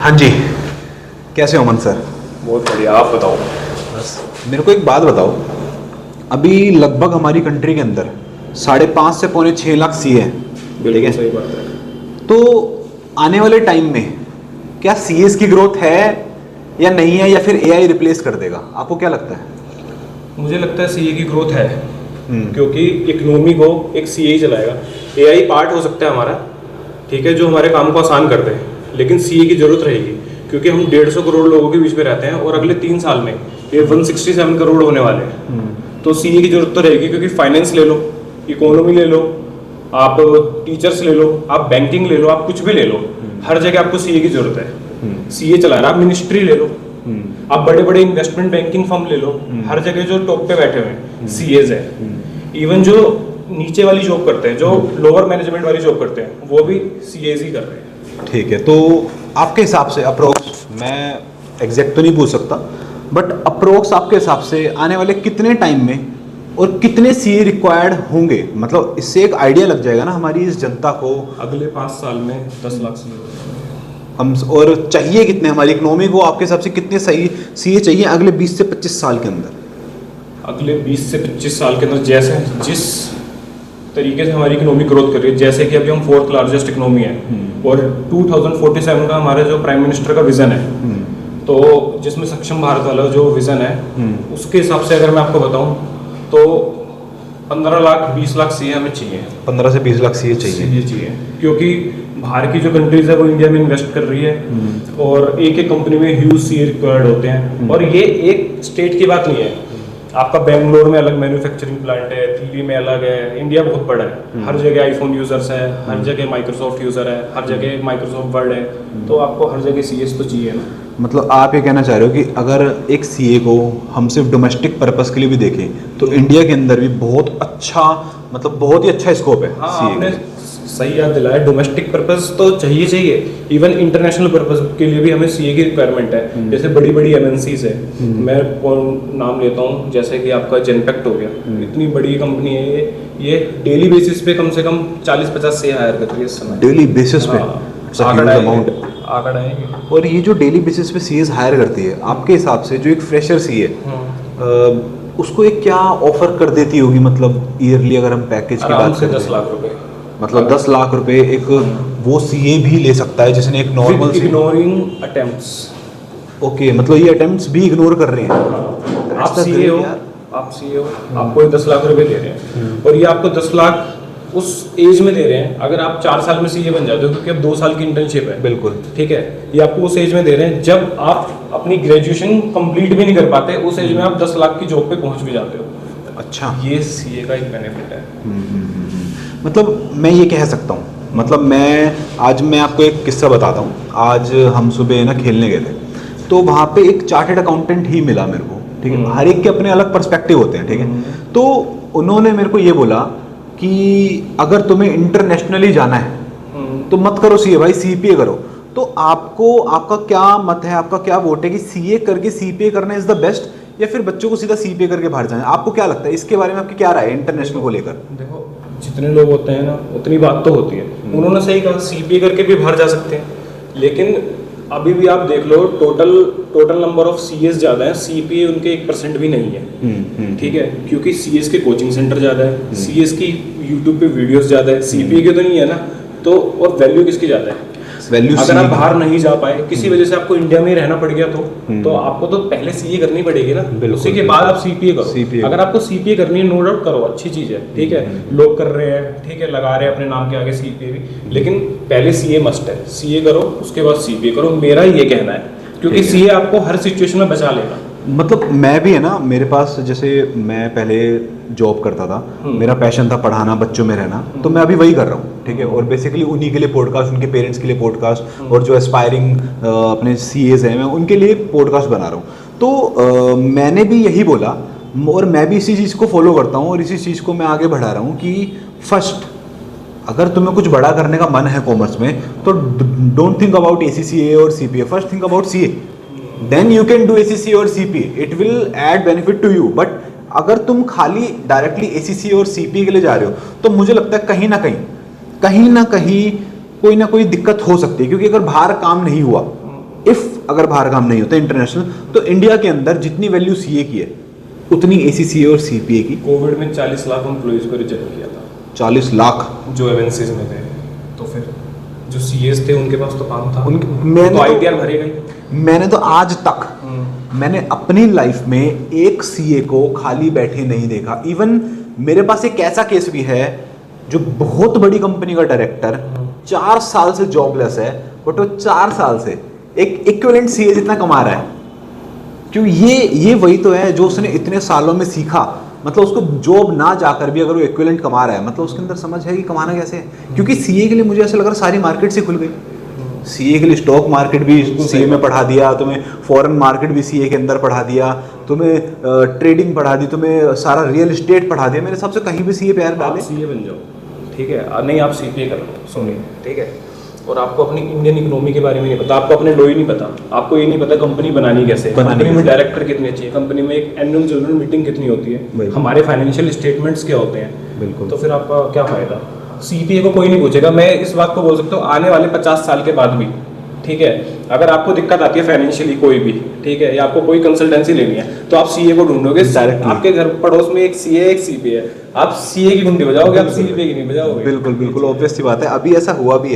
हाँ जी। कैसे हो अमन सर? बहुत बढ़िया। आप बताओ। बस मेरे को एक बात बताओ। अभी लगभग हमारी कंट्री के अंदर 5.5 से पौने 6 लाख सी है, ठीक बिल्कुल है? सही बात है। तो आने वाले टाइम में क्या सी एस की ग्रोथ है या नहीं है, या फिर एआई रिप्लेस कर देगा? आपको क्या लगता है? मुझे लगता है सीए की ग्रोथ है, हम्म। क्योंकि इकोनॉमी को एक सीए ही चलाएगा। एआई पार्ट हो सकता है हमारा, ठीक है, जो हमारे काम को आसान कर दे, लेकिन सीए की जरूरत रहेगी, क्योंकि हम 150 करोड़ लोगों के बीच में रहते हैं और अगले 3 साल में ये 167 करोड़ होने वाले हैं। तो सीए की जरूरत तो रहेगी, क्योंकि फाइनेंस ले लो, इकोनॉमी ले लो, आप टीचर्स ले लो, आप बैंकिंग ले लो, आप कुछ भी ले लो, हर जगह आपको सीए की जरूरत है। सीए चला रहा, आप मिनिस्ट्री ले लो, आप बड़े बड़े इन्वेस्टमेंट बैंकिंग फर्म ले लो, हर जगह जो टॉप पे बैठे हुए हैं सीएज है। इवन जो नीचे वाली जॉब करते हैं, जो लोअर मैनेजमेंट वाली जॉब करते हैं, वो भी सीएज ही कर रहे हैं। ठीक है, तो आपके हिसाब से अप्रोक्स, मैं एग्जैक्ट तो नहीं पूछ सकता, बट अप्रोक्स आपके हिसाब से आने वाले कितने टाइम में और कितने सीए रिक्वायर्ड होंगे? मतलब इससे एक आइडिया लग जाएगा ना हमारी इस जनता को। अगले 5 साल में 10 लाख सीए। हम और चाहिए कितने हमारी इकोनॉमी को? आपके हिसाब से कितने सही सीए चाहिए अगले 20 से 25 साल के अंदर? अगले 20 से 25 साल के अंदर जैसे जिस तरीके से हमारी इकोनॉमी ग्रोथ कर रही है, जैसे कि अभी हम 4th लार्जेस्ट इकोनॉमी है, और 2047 का हमारा जो प्राइम मिनिस्टर का विजन है, तो जिसमें सक्षम भारत वाला जो विजन है, उसके हिसाब से अगर मैं आपको बताऊं तो 15 लाख 20 लाख सीए हमें चाहिए। 15 से 20 लाख सीए चाहिए। चाहिए, क्योंकि बाहर की जो कंट्रीज है वो इंडिया में इन्वेस्ट कर रही है, और एक एक कंपनी में ह्यूज सीए रिक्वायर्ड होते हैं। और ये एक स्टेट की बात नहीं है, आपका बेंगलोर में अलग मैन्युफैक्चरिंग प्लांट है, दिल्ली में अलग है, इंडिया बहुत बड़ा है, हर जगह आईफोन यूजर्स है, हर जगह माइक्रोसॉफ्ट यूजर है, हर जगह माइक्रोसॉफ्ट वर्ड है, तो आपको हर जगह सीएस तो चाहिए ना। मतलब आप ये कहना चाह रहे हो कि अगर एक सीए को हम सिर्फ डोमेस्टिक पर्पस के लिए भी देखें तो इंडिया के अंदर भी बहुत अच्छा, मतलब बहुत ही अच्छा स्कोप है। हाँ, सीए आपने सही याद दिलाया। डोमेस्टिक पर्पस तो चाहिए, इवन इंटरनेशनल पर्पस के लिए भी हमें सीए की रिक्वायरमेंट है। जैसे बड़ी बड़ी एमएनसीज है, मैं कौन नाम लेता हूँ, जैसे कि आपका जेनपेक्ट हो गया, इतनी बड़ी कंपनी है, ये डेली बेसिस पे कम से कम 40-50 से हायर कर रही है इस समय, डेली बेसिस पे। अमाउंट। आंकड़ा है। और ये जो डेली बेसिस पे सीएस हायर करती है, आपके हिसाब से जो एक फ्रेशर सीए उसको एक क्या ऑफर कर देती होगी? मतलब ईयरली अगर हम पैकेज की बात करें 10 लाख रुपए, मतलब 10 लाख रुपए एक वो सीए भी ले सकता है जिसने एक नॉर्मल इग्नोरिंग अटेम्प्ट्स। ओके, मतलब ये अटेम्प्ट्स भी इग्नोर कर रहे हैं। आप सीए हो, आपको 10 लाख रुपए दे रहे हैं, और ये आपको 10 लाख उस एज में दे रहे हैं। अगर आप 4 साल में सीए बन जाते हो, क्योंकि अब 2 साल की इंटर्नशिप है, बिल्कुल ठीक है, ये आपको उस एज में दे रहे हैं जब आप अपनी ग्रेजुएशन कंप्लीट भी नहीं कर पाते, उस एज में आप 10 लाख की जॉब पे पहुंच भी जाते हो। अच्छा, ये सीए का एक बेनिफिट है। मतलब मैं ये कह सकता हूँ, मतलब मैं आपको एक किस्सा बताता हूँ। आज हम सुबह ना खेलने गए थे, तो वहाँ पे एक चार्टेड अकाउंटेंट ही मिला मेरे को, ठीक है। हर एक के अपने अलग पर्सपेक्टिव होते हैं, ठीक है। तो उन्होंने मेरे को ये बोला कि अगर तुम्हें इंटरनेशनली जाना है तो मत करो सीए भाई, सीपीए करो। तो आपका क्या मत है, आपका क्या वोट है कि सीए करके सीपीए करना इज द बेस्ट, या फिर बच्चों को सीधा सीपीए करके बाहर जाना? आपको क्या लगता है इसके बारे में? आपकी क्या राय है इंटरनेशनल को लेकर? देखो, जितने लोग होते हैं ना, उतनी बात तो होती है। उन्होंने सही कहा, सीपीए करके भी बाहर जा सकते हैं, लेकिन अभी भी आप देख लो, टोटल नंबर ऑफ सीएस ज़्यादा है, सीपीए उनके 1% भी नहीं है, ठीक है, क्योंकि सीएस के कोचिंग सेंटर ज़्यादा है, सीएस की यूट्यूब पे वीडियोस ज़्यादा है, सीपीए के तो नहीं है ना। तो और वैल्यू किसकी ज़्यादा है? वैल्यू अगर आप बाहर नहीं जा पाए, किसी वजह से आपको इंडिया में ही रहना पड़ गया, तो आपको तो पहले सीए करनी पड़ेगी ना, उसी के बाद आप सीपीए करो। अगर आपको सीपीए करनी है, नो डाउट करो, अच्छी चीज़ है, ठीक है, लोग कर रहे हैं, ठीक है, लगा रहे हैं अपने नाम के आगे सीपीए भी, लेकिन पहले सीए मस्ट है। सीए करो, उसके बाद सीपीए करो, मेरा ये कहना है, क्योंकि सीए आपको हर सिचुएशन में बचा लेगा। मतलब मैं भी है ना, मेरे पास जैसे मैं पहले जॉब करता था, मेरा पैशन था पढ़ाना, बच्चों में रहना, तो मैं अभी वही कर रहा हूँ, ठीक है। और बेसिकली उन्हीं के लिए पॉडकास्ट, उनके पेरेंट्स के लिए पॉडकास्ट, और जो एस्पायरिंग अपने सीएज हैं, मैं उनके लिए पॉडकास्ट बना रहा हूँ। तो मैंने भी यही बोला, और मैं भी इसी चीज़ को फॉलो करता हूँ, और इसी चीज़ को मैं आगे बढ़ा रहा हूँ कि फर्स्ट, अगर तुम्हें कुछ बड़ा करने का मन है कॉमर्स में, तो don't think about ACCA or CPA, first think about CA, then you can do ACCA or CPA, it will add benefit to you. But अगर तुम खाली डायरेक्टली एसीसीए और सीपीए के लिए जा रहे हो, तो मुझे लगता है कहीं ना कहीं कोई ना कोई दिक्कत हो सकती है, क्योंकि अगर बाहर काम नहीं हुआ इफ अगर बाहर काम नहीं होता इंटरनेशनल, तो इंडिया के अंदर जितनी वैल्यू सीए की है उतनी एसीसीए और सीपीए की। कोविड में 40 लाख एम्प्लॉइज को रिजेक्ट किया था, 40 लाख जो एमएनसीज में थे। तो फिर जो सीएस थे उनके पास तो काम था, मैंने तो आईटीआर भरे गए। मैंने तो आज तक मैंने अपनी लाइफ में एक सीए को खाली बैठे नहीं देखा। इवन मेरे पास एक ऐसा केस भी है जो बहुत बड़ी कंपनी का डायरेक्टर 4 साल से जॉबलेस है, बट वो 4 साल से एक इक्विवेलेंट सीए जितना कमा रहा है। क्यों? ये वही तो है जो उसने इतने सालों में सीखा। मतलब उसको जॉब ना जाकर भी अगर वो इक्विवेलेंट कमा रहा है, मतलब उसके अंदर समझ है कि कमाना कैसे है। क्योंकि सीए के लिए मुझे ऐसा लग रहा है सारी मार्केट से खुल गई। सीए के लिए स्टॉक मार्केट भी सीए में पढ़ा दिया, तुम्हें फॉरेन मार्केट भी सीए के अंदर पढ़ा दिया, तुम्हें ट्रेडिंग पढ़ा दी, तुम्हें सारा रियल एस्टेट पढ़ा दिया। मेरे हिसाब से कहीं भी सीए पे यार डाले, सीए बन जाओ, ठीक है। नहीं, आप सीपीए करो, सुनिए, ठीक है। और आपको अपनी इंडियन इकोनॉमी के बारे में नहीं पता, आपको अपने लॉ ही नहीं पता, आपको ये नहीं पता कंपनी बनानी कैसे है, कंपनी में डायरेक्टर कितने चाहिए, कंपनी में एक एनुअल जनरल मीटिंग कितनी होती है, हमारे फाइनेंशियल स्टेटमेंट्स क्या होते हैं। बिल्कुल। तो फिर आपका क्या फायदा? सीपीए को कोई नहीं पूछेगा। मैं इस बात को बोल सकता हूँ, आने वाले 50 साल के बाद भी, ठीक है, अगर आपको दिक्कत आती है फाइनेंशियली कोई भी, ठीक है, या आपको कोई कंसल्टेंसी लेनी है, तो आप सीए को ढूंढोगे। आपके घर पड़ोस में एक सीए एक सीपीए है, आप सीए की घंटी बजाओगे, आप सीपीए की नहीं बजाओगे। बिल्कुल बिल्कुल ऑब्वियस सी बात है। अभी ऐसा हुआ भी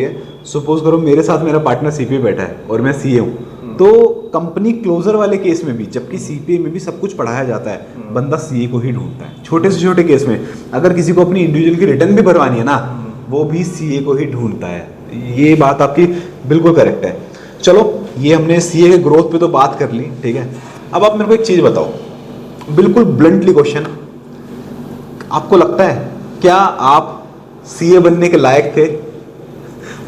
है, सपोज करो मेरे साथ मेरा पार्टनर सीपीए बैठा है और मैं सीए हूँ, तो कंपनी क्लोजर वाले केस में भी, जबकि सीपीए में भी सब कुछ पढ़ाया जाता है, बंदा सीए को ही ढूंढता है। छोटे से छोटे केस में अगर किसी को अपनी इंडिविजुअल की रिटर्न भी भरवानी है ना, वो भी सीए को ही ढूंढता है। ये बात आपकी बिल्कुल करेक्ट है। चलो, ये हमने सीए के ग्रोथ पे तो बात कर ली, ठीक है। अब आप मेरे को एक चीज बताओ, बिल्कुल ब्लंटली क्वेश्चन, आपको लगता है क्या आप सीए बनने के लायक थे?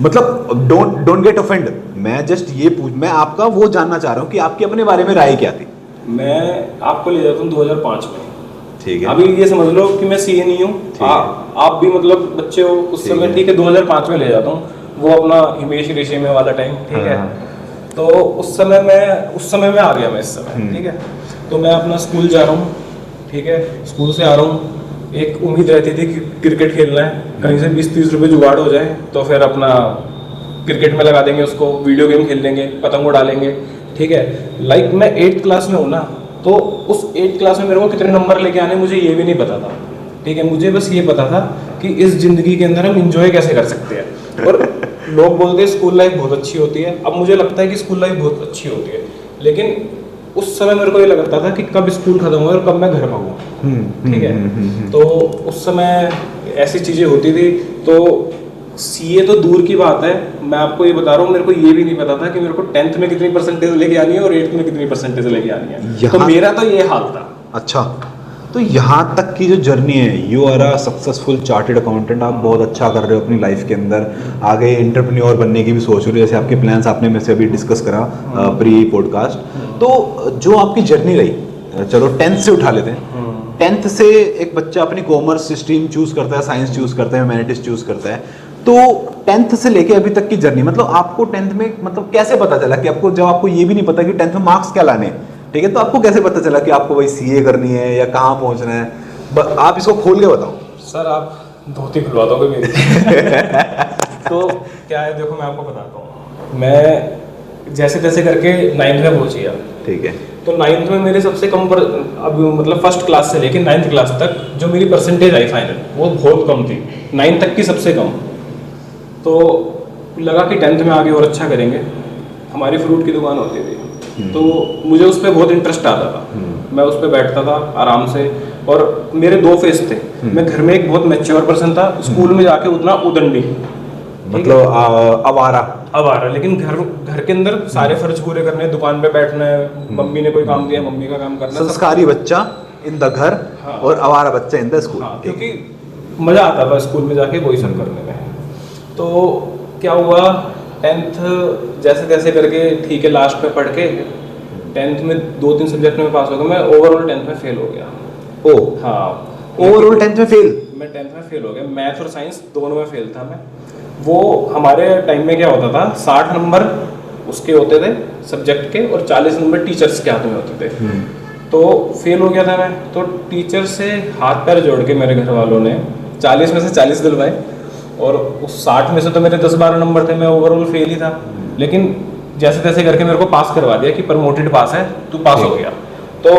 मतलब डोंट गेट ऑफेंड, मैं आपका वो जानना चाह रहा हूँ कि आपकी अपने बारे में राय क्या थी। मैं आपको ले जाता हूँ 2005 में, ठीक है। अभी ये समझ लो कि मैं सीए नहीं हूँ, आप भी मतलब बच्चे हो उस समय, ठीक है। 2005 में ले जाता हूँ, वो अपना हिमेश रेशमिया वाला टाइम, ठीक है। तो उस समय में आ गया मैं इस समय, ठीक है। तो मैं अपना स्कूल जा रहा हूँ, ठीक है, स्कूल से आ रहा हूँ, एक उम्मीद रहती थी कि क्रिकेट खेलना है, कहीं से 20-30 रुपए जुगाड़ हो जाए तो फिर अपना क्रिकेट में लगा देंगे उसको, वीडियो गेम खेल लेंगे, पतंग उड़ा लेंगे, ठीक है। लाइक मैं 8th क्लास में हूँ ना, तो उस 8th क्लास में मेरे को कितने नंबर लेके आने मुझे ये भी नहीं पता था, ठीक है। मुझे बस ये पता था कि इस जिंदगी के अंदर हम इंजॉय कैसे कर सकते हैं। और लोग बोलते हैं स्कूल लाइफ बहुत अच्छी होती है, अब मुझे लगता है कि स्कूल लाइफ बहुत अच्छी होती है, लेकिन उस समय मेरे को ये लगता था कि कब स्कूल खत्म हो और कब मैं घर भागूं, ठीक है। तो उस समय ऐसी चीजें होती थी। तो सीए तो दूर की बात है, मैं आपको ये बता रहा हूँ, मेरे को ये भी नहीं पता था कि मेरे को 10th में कितनी परसेंटेज लेके आनी है और 8th में कितनी परसेंटेज लेके आनी है। तो मेरा तो ये हाल था। अच्छा, तो यहाँ तक की जो जर्नी है, you are a successful chartered accountant, आप बहुत अच्छा कर रहे हो अपनी लाइफ के अंदर, आगे एंटरप्रेन्योर बनने की भी सोच रहे हो, जैसे आपके प्लान्स आपने मेरे से अभी डिस्कस करा प्री पॉडकास्ट। तो जो आपकी जर्नी रही, चलो 10th से उठा लेते हैं। 10th से एक बच्चा अपनी कॉमर्स स्ट्रीम चूज करता है, साइंस चूज करता है, ह्यूमैनिटीज चूज करता है, तो 10th से लेके अभी तक की जर्नी, मतलब आपको 10th में मतलब कैसे पता चला कि आपको, जब आपको ये भी नहीं पता कि 10th में मार्क्स क्या लाने हैं, ठीक है, तो आपको कैसे पता चला कि आपको भाई सीए करनी है या कहाँ पहुंचना है? आप इसको खोल के बताओ। सर आप धोती खुलवा दोगे मेरी। तो क्या है, देखो मैं आपको बताता हूँ, मैं जैसे तैसे करके 9th में पहुंच गया, ठीक है। तो 9th में मेरे सबसे कम पर, अब मतलब 1st क्लास से लेके 9th क्लास तक जो मेरी परसेंटेज आई फाइनल, वो बहुत कम थी, 9th तक की सबसे कम। तो लगा कि 10th में आगे और अच्छा करेंगे। हमारी फ्रूट की दुकान होती थी, तो मुझे उस पर बहुत इंटरेस्ट आता था, मैं उस पर बैठता था आराम से। और मेरे 2 फेस थे, मैं घर में एक बहुत मैच्योर पर्सन था, स्कूल में जाके उतना उदंडी, मतलब आवारा, लेकिन घर के अंदर सारे फर्ज पूरे करने, दुकान पे बैठना है, मम्मी ने कोई काम दिया मम्मी का काम करना, संस्कारी बच्चा इन द घर, हाँ। और आवारा बच्चा इन द स्कूल, हाँ, क्योंकि मजा आता था स्कूल में जाके वही सब करने में। तो क्या हुआ, 10th जैसे तैसे करके, ठीक है, लास्ट में पढ़ के 10th में 2-3 सब्जेक्ट में पास हो गया। मैं ओवरऑल 10th में फेल हो गया। हाँ, ओवरऑल 10th में फेल? मैं 10th में फेल हो गया, मैथ और साइंस दोनों में फेल था मैं। वो हमारे टाइम में क्या होता था, 60 नंबर उसके होते थे सब्जेक्ट के और 40 नंबर टीचर्स के हाथ में होते थे। तो फेल हो गया था मैं, तो टीचर से हाथ पैर जोड़ के मेरे घर वालों ने 40 में से 40 दिलवाए, और उस 60 में से तो मेरे 10-12 नंबर थे, मैं ओवरऑल फेल ही था। लेकिन जैसे तैसे करके मेरे को पास करवा दिया कि प्रमोटेड पास है, तू पास हो गया। तो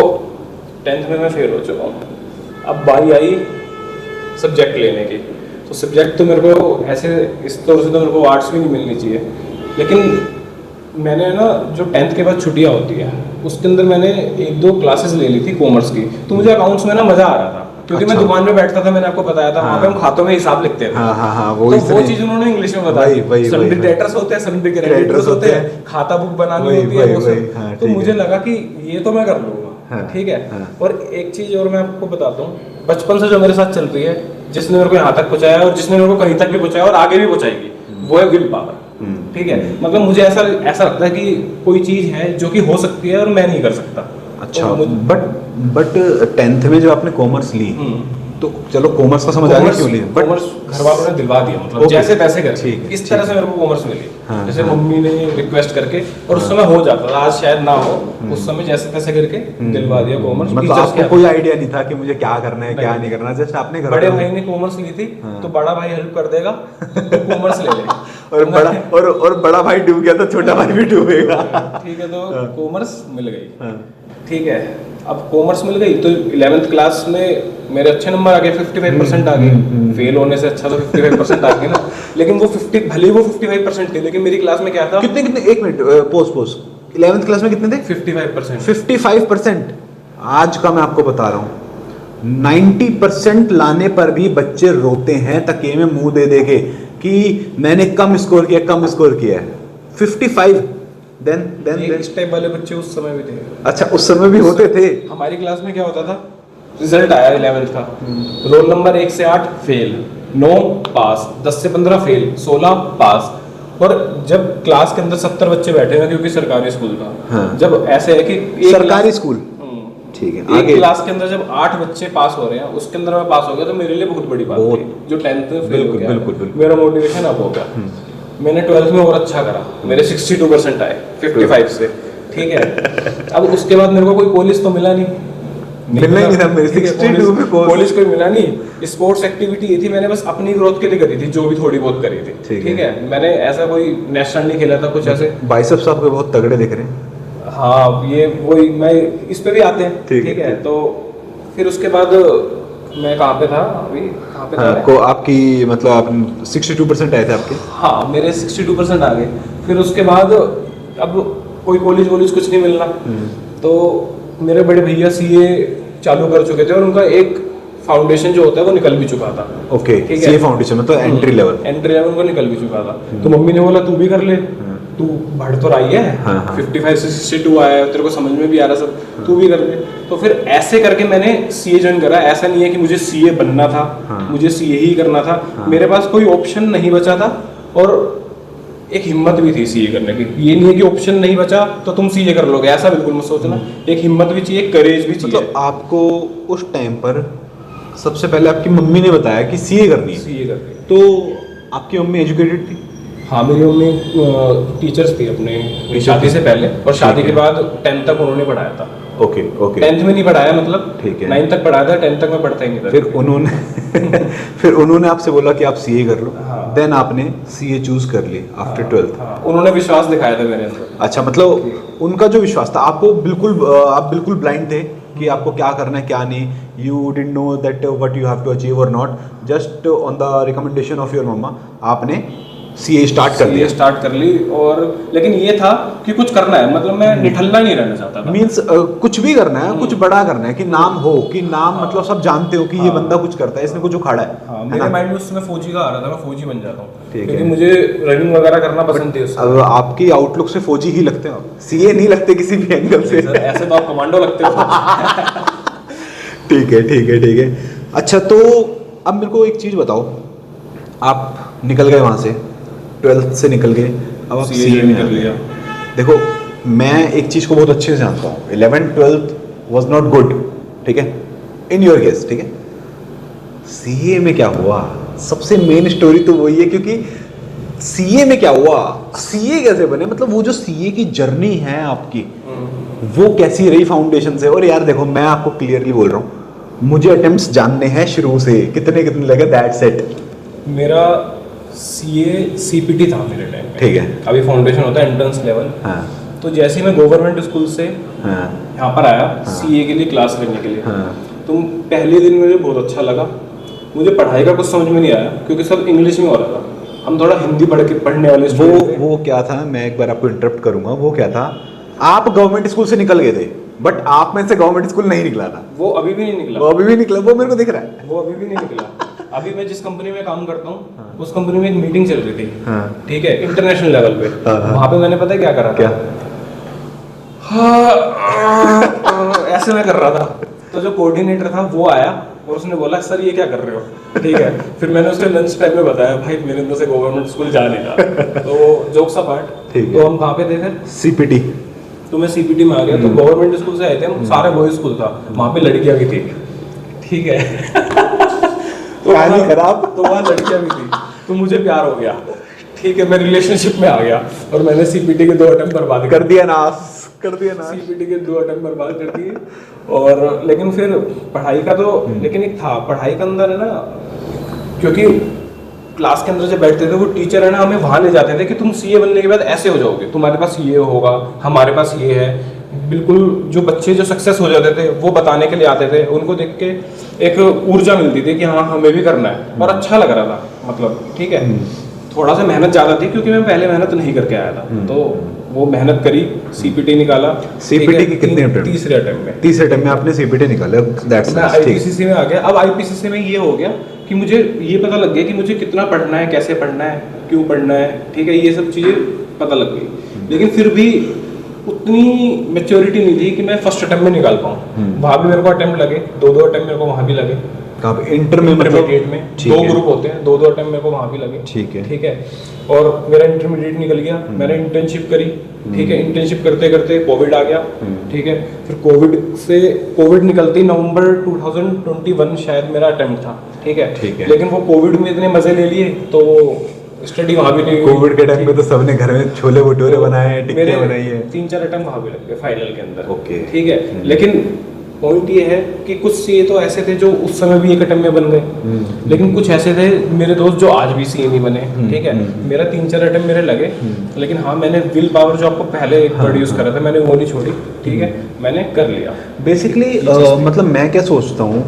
10th में मैं फेल हो चुका हूँ। अब बारी आई सब्जेक्ट लेने की, तो सब्जेक्ट तो मेरे को ऐसे इस तौर से तो मेरे को आर्ट्स भी नहीं मिलनी चाहिए, लेकिन मैंने ना जो 10th के बाद छुट्टियाँ होती है उसके अंदर मैंने 1-2 क्लासेस ले ली थी कॉमर्स की। तो मुझे अकाउंट्स में ना मज़ा आ रहा था, क्योंकि मैं दुकान में बैठता था, मैंने आपको बताया था, वहाँ पे हम खातों में हिसाब लिखते थे। हाँ, वो चीज़ उन्होंने इंग्लिश में बताई। सन्ड्री डेटर्स होते हैं, सन्ड्री क्रेडिटर्स होते हैं, खाता बुक बनानी होती है वो सब। तो मुझे लगा कि ये तो मैं कर लूँगा, ठीक है। और एक चीज़ और मैं आपको बताता हूँ, बचपन से जो मेरे साथ चल रही है, जिसने मेरे को यहाँ तक पहुँचाया और जिसने मेरे को कहीं तक भी पहुँचाया और आगे भी पहुँचाएगी, वो है विल पावर। ठीक है, मतलब मुझे ऐसा लगता है कि कोई चीज़ है जो कि हो सकती है और मैं नहीं कर सकता। अच्छा, बट 10th में जब आपने कॉमर्स ली, तो चलो कॉमर्स का समझ आ गया क्यों ली, बट कॉमर्स घर वालों ने दिलवा दिया, मतलब जैसे तैसे करके इस तरह से मेरे को कॉमर्स मिली। जैसे मम्मी ने रिक्वेस्ट करके, और उस समय हो जाता था, आज शायद ना हो, उस समय जैसे तैसे करके दिलवा दिया कॉमर्स। मतलब आपको कोई आइडिया नहीं था कि मुझे क्या करना है क्या नहीं करना, जस्ट आपने घर बड़े भाई ने कॉमर्स ली थी, तो बड़ा भाई हेल्प कर देगा, तो कॉमर्स ले ले। और बड़ा भाई डूब गया तो छोटा भाई भी डूबेगा। ठीक है, तो कॉमर्स मिल गई। ठीक है, अब कॉमर्स मिल गई तो 11th क्लास में मेरे अच्छे नंबर आ गए, 55% आ गए। फेल होने से अच्छा तो 55% आ गए ना। लेकिन वो 50, भले वो 55% थे, लेकिन मेरी क्लास में क्या था, कितने एक मिनट पोस्ट 11th क्लास में कितने थे? 55%। 55%। आज का मैं आपको बता रहा हूँ, 90% लाने पर भी बच्चे रोते हैं तकिए में मुंह दे दे के कि मैंने कम स्कोर किया है। 55। देन इस टाइप वाले बच्चे उस समय भी थे। अच्छा, उस समय भी होते थे। हमारी क्लास में क्या होता था, रिजल्ट आया 11th का, रोल नंबर 1 से 8 फेल, 9 पास, 10 से 15 फेल, 16 पास। और जब क्लास के अंदर 70 बच्चे बैठे हैं, क्योंकि सरकारी स्कूल था। हाँ। जब ऐसे है कि सरकारी स्कूल, ठीक है, एक क्लास के अंदर जब 8 बच्चे पास हो रहे हैं, उसके अंदर मैं पास हो गया, तो मेरे लिए बहुत बड़ी बात थी। जो 10th में फेल हो गया, बिल्कुल मेरा मोटिवेशन अब हो गया। मैंने 12th में और अच्छा करा, मेरे 62% आए 55 से। ठीक है, अब उसके बाद मेरे को कोई कॉलेज तो मिला नहीं, मिलना ही नहीं था मेरे 62 में कॉलेज कोई मिला नहीं। स्पोर्ट्स एक्टिविटी ये थी, मैंने बस अपनी ग्रोथ के लिए करी थी, जो भी थोड़ी बहुत करी थी। ठीक है, मैंने ऐसा कोई नेशनल नहीं खेला था कुछ ऐसे। बाइसेप्स आपके बहुत तगड़े दिख रहे हैं। हाँ, ये वही मैं इस पे भी आते हैं। ठीक है, तो फिर उसके बाद मैं कहाँ पे था अभी, कहाँ पे था को आपकी मतलब आप 62% आए थे आपके? हाँ, मेरे 62% आ गए। फिर उसके बाद अब कोई कॉलेज कुछ नहीं मिलना, तो मेरे बड़े भैया सीए चालू कर चुके थे और उनका एक फाउंडेशन जो होता है वो निकल भी चुका था। ओके, सीए फाउंडेशन मतलब एंट्री लेवल को निकल भी चुका था। तो मम्मी ने बोला तू भी कर ले, तू बढ़ तो रही है, 55 से 62 आया है, तेरे को समझ में भी आ रहा सब, तू भी कर ले। तो फिर ऐसे करके मैंने सीए ज्वाइन करा। ऐसा नहीं है कि मुझे सीए बनना था, मुझे सीए ही करना था, मेरे पास कोई ऑप्शन नहीं बचा था। और एक हिम्मत भी थी सीए करने की। ये नहीं है कि ऑप्शन नहीं बचा तो तुम सीए कर लोगे, ऐसा बिल्कुल मत सोचना। एक हिम्मत भी चाहिए, एक करेज भी चाहिए। मतलब आपको उस टाइम पर सबसे पहले आपकी मम्मी ने बताया कि सीए करनी है, सीए करनी है। तो आपकी मम्मी एजुकेटेड थी? हाँ, मेरी मम्मी टीचर्स थी अपने शादी से पहले, और शादी के बाद 10th तक उन्होंने पढ़ाया था। ओके 10th में नहीं पढ़ाया, मतलब ठीक है, 9th तक पढ़ाया था, 10th तक मैं पढ़ता ही नहीं था। फिर उन्होंने आपसे बोला कि आप सीए कर लो, देन आपने सीए चूज कर ली आफ्टर 12th। उन्होंने विश्वास दिखाया था मेरे अंदर। अच्छा, मतलब उनका जो विश्वास था, आपको आप बिल्कुल ब्लाइंड थे कि आपको क्या करना है क्या नहीं। You didn't know that what you have to achieve or not, just on the recommendation of your मम्मा आपने सीए स्टार्ट कर ली। और लेकिन ये था कि कुछ करना है, मतलब मैं निठल्ला नहीं रहना चाहता था। मींस कुछ भी करना है, कुछ बड़ा करना है, कि नाम हो, कि नाम मतलब सब जानते हो कि ये बंदा कुछ करता है, इसने कुछ उखाड़ा है। मेरे माइंड में उस समय फौजी का आ रहा था, मैं फौजी बन जाता हूँ, क्योंकि मुझे रनिंग वगैरह करना पसंद थी। अब आपकी आउटलुक से फौजी ही लगते हो, सीए नहीं लगते किसी भी एंगल से। ऐसे तो आप कमांडो लगते हो। ठीक है। अच्छा, तो अब मेरे को एक चीज बताओ, आप निकल गए वहां से, 12th से निकल गए, अब आप सीए में कर लिया। देखो, मैं एक चीज को बहुत अच्छे से जानता हूँ, 11th 12th was not good, ठीक है, इन योर केस, ठीक है। सीए में क्या हुआ, सबसे मेन स्टोरी तो वही है, क्योंकि सीए में क्या हुआ, सीए कैसे बने, मतलब वो जो सीए की जर्नी है आपकी, वो कैसी रही फाउंडेशन से। और यार देखो, मैं आपको क्लियरली बोल रहा हूँ, मुझे अटेम्प्ट्स जानने हैं शुरू से, कितने लगे, दैट्स इट। मेरा सीए सीपीटी था मेरे टाइम पे। ठीक है। अभी फाउंडेशन होता है एंट्रेंस लेवल। हाँ तो जैसे ही मैं गवर्नमेंट स्कूल से हाँ यहाँ पर आया सीए के लिए क्लास लेने के लिए, हाँ तो पहले दिन मुझे बहुत अच्छा लगा। मुझे पढ़ाई का कुछ समझ में नहीं आया क्योंकि सब इंग्लिश में हो रहा था। हम थोड़ा हिंदी पढ़ने वाले स्टूडेंट थे। वो क्या था, मैं एक बार आपको इंटरप्ट करूंगा, वो क्या था, आप गवर्नमेंट स्कूल से निकल गए थे बट आप में से गवर्नमेंट स्कूल नहीं निकला था। वो अभी भी नहीं निकला। वो अभी भी निकला, वो मेरे को दिख रहा है। वो अभी भी नहीं निकला। अभी मैं जिस कंपनी में काम करता हूँ उस कंपनी में एक मीटिंग चल रही थी। हाँ। ठीक है, इंटरनेशनल लेवल पे। वहाँ पे मैंने पता है क्या करा था? क्या? ऐसे मैं कर रहा था। तो जो कोऑर्डिनेटर था वो आया और उसने बोला सर ये क्या कर रहे हो? ठीक है। फिर मैंने उसके लंच टाइम में बताया भाई मेरे अंदर से गवर्नमेंट स्कूल जा नहीं रहा। तो जोक सा पार्ट। ठीक है। तो हम कहाँ पे थे फिर? सीपीटी। तो मैं सीपीटी में आ गया। तो गवर्नमेंट स्कूल से आए थे हम, सारे बॉयज स्कूल था, वहाँ पे लड़कियाँ भी थी। ठीक है। तो कहानी खराब। तो वहाँ लड़कियाँ भी थी, तो मुझे प्यार हो गया। ठीक है, मैं रिलेशनशिप में आ गया और मैंने सीपीटी के 2 अटेम्प्ट बर्बाद कर दिया नाश। सीपीटी के 2 अटेम्प्ट बर्बाद कर दिए। और लेकिन फिर पढ़ाई का तो लेकिन एक था, पढ़ाई के अंदर है ना, क्योंकि क्लास के अंदर जब बैठते थे वो टीचर है ना हमें वहाँ ले जाते थे कि तुम सीए बनने के बाद ऐसे हो जाओगे, तुम्हारे पास ये होगा, हमारे पास ये है। बिल्कुल जो बच्चे जो सक्सेस हो जाते थे वो बताने के लिए आते थे, उनको देख के एक ऊर्जा मिलती थी कि हाँ हमें भी करना है और अच्छा लग रहा था। मतलब ठीक है, थोड़ा सा मेहनत ज़्यादा थी क्योंकि मैं पहले मेहनत नहीं करके आया था। तो वो मेहनत करी, सीपीटी निकाला। सीपीटी की कितने अटेम्प्ट? तीसरे अटेम्प्ट में। तीसरे अटेम्प्ट में आपने सीपीटी निकाला। दैट्स मैं आईपीसीसी में आ गया। अब आईपीसीसी में ये हो गया कि मुझे ये पता लग गया कि मुझे कितना पढ़ना है, कैसे पढ़ना है, क्यों पढ़ना है। ठीक है, ये सब चीज़ें पता लग गई। लेकिन फिर भी उतनी मैच्योरिटी नहीं थी कि मैं फर्स्ट अटेम्प्ट में निकाल पाऊँ। वहाँ भी मेरे को अटेम्प्ट लगे, 2 अटेम्प्ट मेरे को वहाँ भी लगे। कहाँ पे? इंटर में? इंटरमीडिएट में 2 ग्रुप होते हैं, 2 अटेम्प्ट मेरे को वहाँ भी लगे। ठीक है। ठीक है। और मेरा इंटरमीडिएट निकल गया, मैंने इंटर्नशिप करी। ठीक है, इंटर्नशिप करते करते कोविड आ गया। ठीक है, फिर कोविड निकलते ही नवंबर 2021 शायद मेरा अटेम्प्ट था। ठीक है। लेकिन वो कोविड में इतने मजे ले लिए तो स्टडी वहाँ भी नहीं हुई। कोविड के टाइम पे तो सबने घर में छोले भटूरे बनाए हैं, टिक्कियाँ बनाई है। 3-4 अटेम्प्ट वहाँ भी लग गए फाइनल के अंदर। ओके। ठीक है, लेकिन पॉइंट ये है कि कुछ सीए तो ऐसे थे जो उस समय भी 1 अटेम्प्ट में बन गए, लेकिन कुछ ऐसे थे मेरे दोस्त जो आज भी सीए नहीं बने। ठीक है, मेरा 3-4 अटेम्प्ट मेरे लगे, लेकिन हाँ मैंने विल पावर जो आपको पहले एक वर्ड यूज करा था मैंने वो नहीं छोड़ी। ठीक है, मैंने कर लिया। बेसिकली मतलब मैं क्या सोचता हूँ,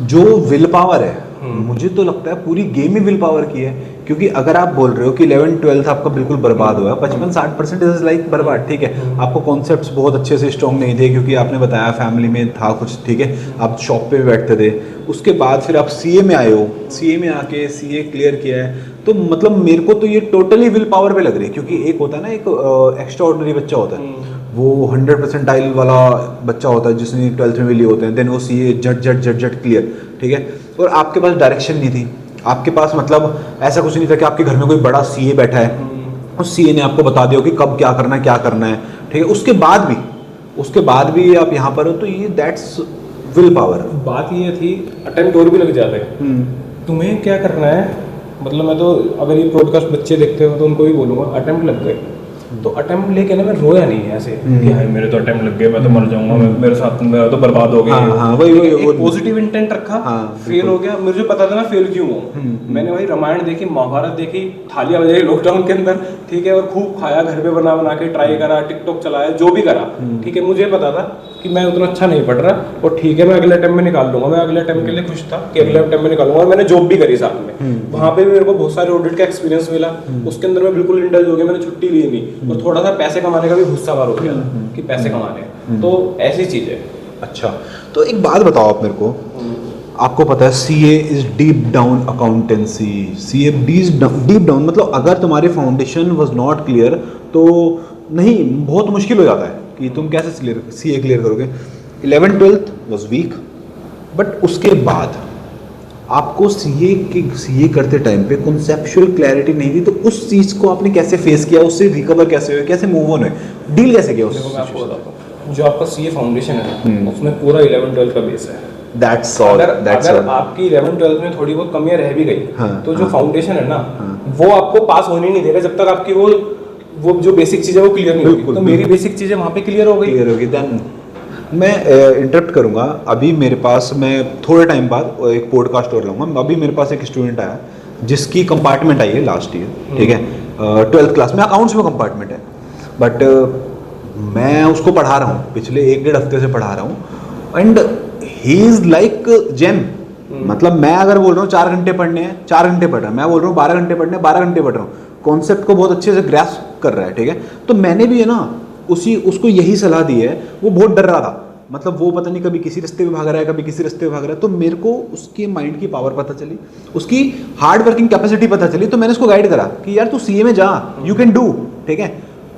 जो विल पावर है मुझे तो लगता है पूरी गेम ही विल पावर की है। क्योंकि अगर आप बोल रहे हो कि 11th-12th आपका बिल्कुल बर्बाद हुआ, 55-60% इज लाइक बर्बाद। ठीक है, आपको कॉन्सेप्ट्स बहुत अच्छे से स्ट्रॉन्ग नहीं थे क्योंकि आपने बताया फैमिली में था कुछ। ठीक है, आप शॉप पे भी बैठते थे। उसके बाद फिर आप सीए में आए हो, सीए में आके सीए क्लियर किया है, तो मतलब मेरे को तो ये टोटली विल पावर पे लग रही है। क्योंकि एक होता है ना, एक एक्स्ट्रा ऑर्डिनरी बच्चा होता है, वो 100% वाला बच्चा होता है जिसने 12th में भी लिए होते हैं, देन वो सीए झट क्लियर। ठीक है, और आपके पास डायरेक्शन नहीं थी, आपके पास मतलब ऐसा कुछ नहीं था कि आपके घर में कोई बड़ा सीए बैठा है, उस सीए ने आपको बता दिया कि कब क्या करना है। ठीक है, उसके बाद भी आप यहाँ पर हो, तो ये दैट्स विल पावर। बात ये थी अटेम्प्ट और भी लग जाते हैं, तुम्हें क्या करना है। मतलब मैं तो अगर ये पॉडकास्ट बच्चे देखते हो तो उनको भी बोलूँगा अटेम्प्ट लग गए तो अटेम्प्ट लेके ना मैं रोया नहीं है ऐसे कि हाँ मेरे तो अटेम्प्ट लग गए, मैं तो मर जाऊंगा, मेरे साथ में तो बर्बाद हो गए। हाँ, वही पॉजिटिव इंटेंट रखा। फेल हो गया, मुझे पता था मैं फेल क्यों हूँ। मैंने वही रामायण देखी, महाभारत देखी, थालियां बजाई लॉकडाउन के अंदर। ठीक है, और खूब खाया, घर पे बना के ट्राई करा, टिकटॉक चलाया, जो भी करा। ठीक है, मुझे पता था कि मैं उतना अच्छा नहीं पढ़ रहा और ठीक है मैं अगले अटेम्प्ट में निकाल लूंगा। मैं अगले अटेम्प्ट के लिए खुश था कि अगले अटेम्प्ट में निकालूंगा। और मैंने जॉब भी करी साथ में, वहाँ पे भी मेरे को बहुत सारे ऑडिट का एक्सपीरियंस मिला। उसके अंदर मैं बिल्कुल इंडल्ज हो गया, मैंने छुट्टी ली नहीं और थोड़ा सा पैसे कमाने का भी गुस्सा वार हो गया कि पैसे कमाने। तो ऐसी चीज है। अच्छा, तो एक बात बताओ आप मेरे को, आपको पता है CA is deep down accountancy. CA deep down मतलब अगर तुम्हारे फाउंडेशन वाज नॉट क्लियर तो नहीं, बहुत मुश्किल हो जाता है कि तुम कैसे सीए क्लियर करोगे। 11th-12th वाज वीक, बट उसके बाद आपको सीए करते टाइम पे कॉन्सेप्चुअल क्लैरिटी नहीं थी, तो उस चीज़ को आपने कैसे फेस किया, उससे रिकवर कैसे हुए, कैसे मूव ऑन हुए, डील कैसे किया उस? मैं आपको बताता हूँ, जो आपका सीए फाउंडेशन है उसमें पूरा 11th-12th का बेस है। That's all. अगर आपकी 11th-12th में थोड़ी बहुत कमियां रह भी गई तो जो फाउंडेशन है ना वो आपको पास होने नहीं देगा जब तक आपकी वो जो बेसिक चीज़ है वो क्लियर नहीं होगी। तो मेरी बेसिक चीज़ें वहाँ पे क्लियर हो गई। देन मैं इंटरप्ट करूंगा। अभी मेरे पास, मैं थोड़े टाइम बाद एक पॉडकास्ट और लाऊंगा। अभी मेरे पास एक स्टूडेंट आया, जिसकी कंपार्टमेंट आई है लास्ट ईयर, ठीक है, 12th क्लास में अकाउंट्स में कंपार्टमेंट है, बट मैं उसको पढ़ा रहा हूँ, पिछले 1-1.5 हफ्ते से पढ़ा रहा हूँ, and he is like gem. मतलब मैं अगर बोल रहा हूँ 4 घंटे पढ़ने हैं, 4 घंटे पढ़ रहा हूँ, मैं बोल रहा हूँ 12 घंटे पढ़ने हैं, 12 घंटे पढ़ रहा हूँ, कॉन्सेप्ट को बहुत अच्छे से ग्रैस्प कर रहा है, ठीक है। तो मैंने भी है ना उसको यही सलाह दी है। वो बहुत डर रहा था, मतलब वो पता नहीं कभी किसी रास्ते में भाग रहा है, कभी किसी रास्ते में भाग रहा है, तो मेरे को उसके माइंड की पावर पता चली, उसकी हार्ड वर्किंग कैपेसिटी पता चली, तो मैंने उसको गाइड करा कि यार तू सीए में जा, यू कैन डू, ठीक है।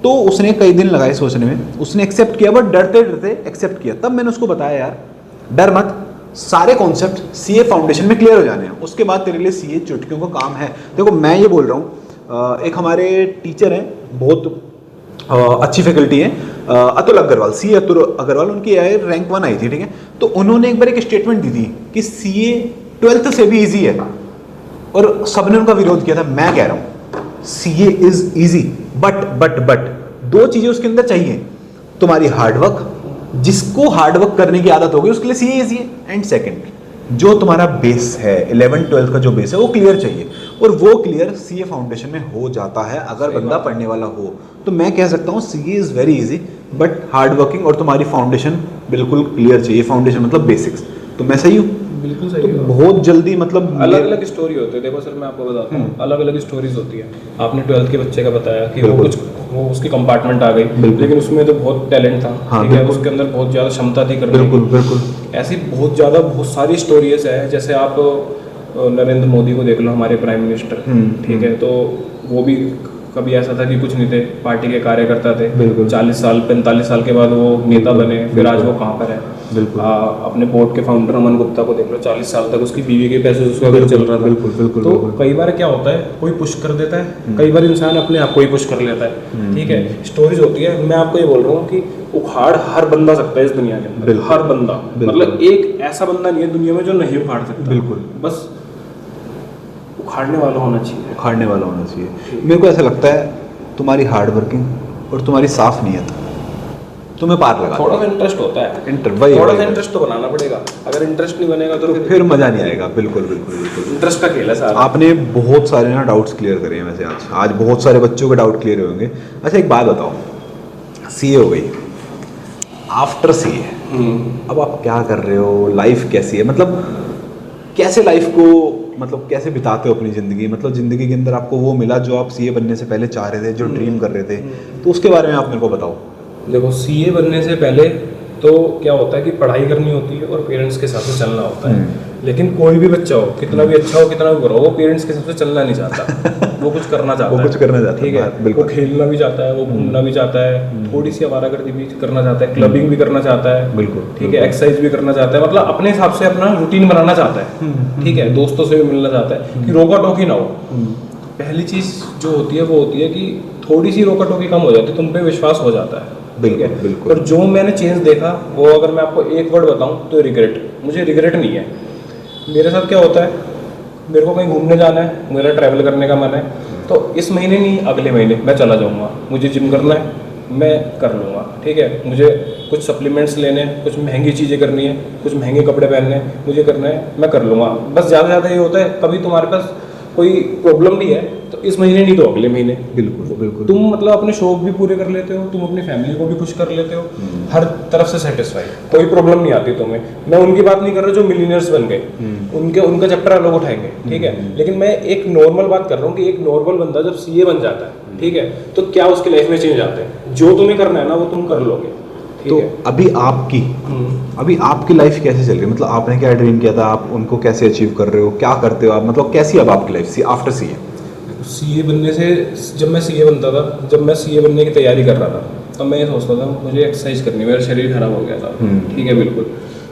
तो उसने कई दिन लगाए सोचने में, उसने एक्सेप्ट किया, बट डरते डरते एक्सेप्ट किया। तब मैंने उसको बताया यार डर मत, सारे कॉन्सेप्ट सीए फाउंडेशन में क्लियर हो जाने हैं, उसके बाद तेरे लिए सीए चुटकियों का काम है। देखो मैं ये बोल रहा हूँ, एक हमारे टीचर हैं, बहुत अच्छी फैकल्टी है, अतुल अग्रवाल, सीए अतुल अग्रवाल, उनकी रैंक 1 आई थी, ठीक है। तो उन्होंने एक बार एक स्टेटमेंट दी थी कि सीए 12th से भी इजी है, और सबने उनका विरोध किया था। मैं कह रहा हूँ सीए इज इजी, बट 2 चीजें उसके अंदर चाहिए, तुम्हारी हार्डवर्क, जिसको हार्डवर्क करने की आदत होगी उसके लिए सीए इजी है, एंड सेकंड जो तुम्हारा बेस है 11th-12th का जो बेस है वो क्लियर चाहिए, और वो क्लियर सीए फाउंडेशन में हो जाता है अगर बंदा पढ़ने वाला हो। तो मैं कह सकता हूँ CA is very easy, but hard working और तुम्हारी फाउंडेशन बिल्कुल क्लियर चाहिए। फाउंडेशन मतलब बेसिक्स। तो मैं सही हूँ? बिल्कुल सही तो हो। बहुत जल्दी मतलब अलग अलग स्टोरी होती है। देखो सर मैं आपको बताता हूँ, अलग अलग स्टोरीज होती है। आपने 12th के बच्चे का बताया कि वो उसकी कंपार्टमेंट आ गई, लेकिन उसमें तो बहुत टैलेंट था, ठीक है, उसके अंदर बहुत ज़्यादा क्षमता थी करने की। बिल्कुल ऐसी बहुत सारी स्टोरीज है। जैसे आप नरेंद्र मोदी को देख लो, हमारे प्राइम मिनिस्टर, ठीक है, तो वो भी कभी ऐसा था कि कुछ नहीं थे, पार्टी के कार्यकर्ता थे, 40 साल 45 साल के बाद वो नेता बने, फिर आज वो कहाँ पर है। अपने बोर्ड के फाउंडर अमन गुप्ता को देख लो, 40 साल तक उसकी बीवी के पैसे उसका घर चल रहा था। तो कई बार क्या होता है, कोई पुश कर देता है, कई बार इंसान अपने आप को ही पुश कर लेता है, ठीक है। स्टोरीज होती है। मैं आपको ये बोल रहा हूँ कि उखाड़ हर बंदा सकता है इस दुनिया के अंदर, हर बंदा, मतलब एक ऐसा बंदा नहीं है दुनिया में जो नहीं उखाड़ सकता। बिल्कुल, बस उखाड़ने वाला होना चाहिए, उखाड़ने वाला होना चाहिए। मेरे को ऐसा लगता है तुम्हारी हार्ड वर्किंग और तुम्हारी साफ नीयत तुम्हें पार लगा। थोड़ा सा इंटरेस्ट होता है, थोड़ा सा इंटरेस्ट तो बनाना पड़ेगा। अगर इंटरेस्ट नहीं बनेगा तो फिर मजा नहीं आएगा। बिल्कुल इंटरेस्ट का खेल है सारा। आपने बहुत सारे ना डाउट्स क्लियर करे हैं वैसे आज बहुत सारे बच्चों के डाउट क्लियर होंगे। अच्छा एक बात बताओ, सीए हो गई, आफ्टर सीए अब आप क्या कर रहे हो, लाइफ कैसी है, मतलब कैसे लाइफ को मतलब कैसे बिताते हो अपनी ज़िंदगी, मतलब ज़िंदगी के अंदर आपको वो मिला जो आप सीए बनने से पहले चाह रहे थे, जो ड्रीम कर रहे थे, तो उसके बारे में आप मेरे को बताओ। देखो सीए बनने से पहले तो क्या होता है कि पढ़ाई करनी होती है और पेरेंट्स के हिसाब से चलना होता है। लेकिन कोई भी बच्चा हो, कितना भी अच्छा हो, कितना भी बुरा हो, वो पेरेंट्स के हिसाब से चलना नहीं चाहता। वो कुछ करना चाहता है, वो कुछ करना चाहता है, ठीक है, वो खेलना भी चाहता है, वो घूमना भी चाहता है, थोड़ी सी आवारागर्दी भी करना चाहता है, क्लबिंग भी करना चाहता है, बिल्कुल, ठीक है, एक्सरसाइज भी करना चाहता है, मतलब अपने हिसाब से अपना रूटीन बनाना चाहता है, ठीक है, दोस्तों से भी मिलना चाहता है कि रोका टोकी ना हो। पहली चीज जो होती है वो होती है कि थोड़ी सी रोका टोकी कम हो जाती है, तुम पे विश्वास हो जाता है। बिल्कुल। पर जो मैंने चेंज देखा वो अगर मैं आपको एक वर्ड बताऊं तो रिग्रेट। मुझे रिग्रेट नहीं है। मेरे साथ क्या होता है, मेरे को कहीं घूमने जाना है, मेरा ट्रैवल करने का मन है, तो इस महीने नहीं अगले महीने मैं चला जाऊंगा। मुझे जिम करना है, मैं कर लूँगा, ठीक है, मुझे कुछ सप्लीमेंट्स लेने हैं, कुछ महंगी चीज़ें करनी है, कुछ महंगे कपड़े पहनने हैं, मुझे करना है, मैं कर लूँगा। बस ज़्यादा ये होता है कभी तुम्हारे पास कोई प्रॉब्लम भी है तो इस महीने नहीं तो अगले महीने। बिल्कुल तुम मतलब अपने शौक भी पूरे कर लेते हो, तुम अपनी फैमिली को भी खुश कर लेते हो, हर तरफ से सेटिस्फाई, कोई प्रॉब्लम नहीं आती तुम्हें। मैं उनकी बात नहीं कर रहा जो मिलियनर्स बन गए, उनका चैप्टर लोग उठाएंगे, ठीक है, लेकिन मैं एक नॉर्मल बात कर रहा हूँ कि एक नॉर्मल बंदा जब सीए बन जाता है, ठीक है, तो क्या उसकी लाइफ में चेंज आते हैं। जो तुम्हें करना है ना वो तुम कर लोगे। तो अभी आपकी लाइफ कैसे चल रही है, मतलब आपने क्या ड्रीम किया था, आप उनको कैसे अचीव कर रहे हो, क्या करते हो आप, मतलब कैसी अब आपकी लाइफ आफ्टर सीए? सीए बनने से, जब मैं सीए बनता था, जब मैं सीए बनने की तैयारी कर रहा था, तब मैं ये सोचता था मुझे एक्सरसाइज करनी, मेरा शरीर खराब हो गया था, ठीक है, बिल्कुल।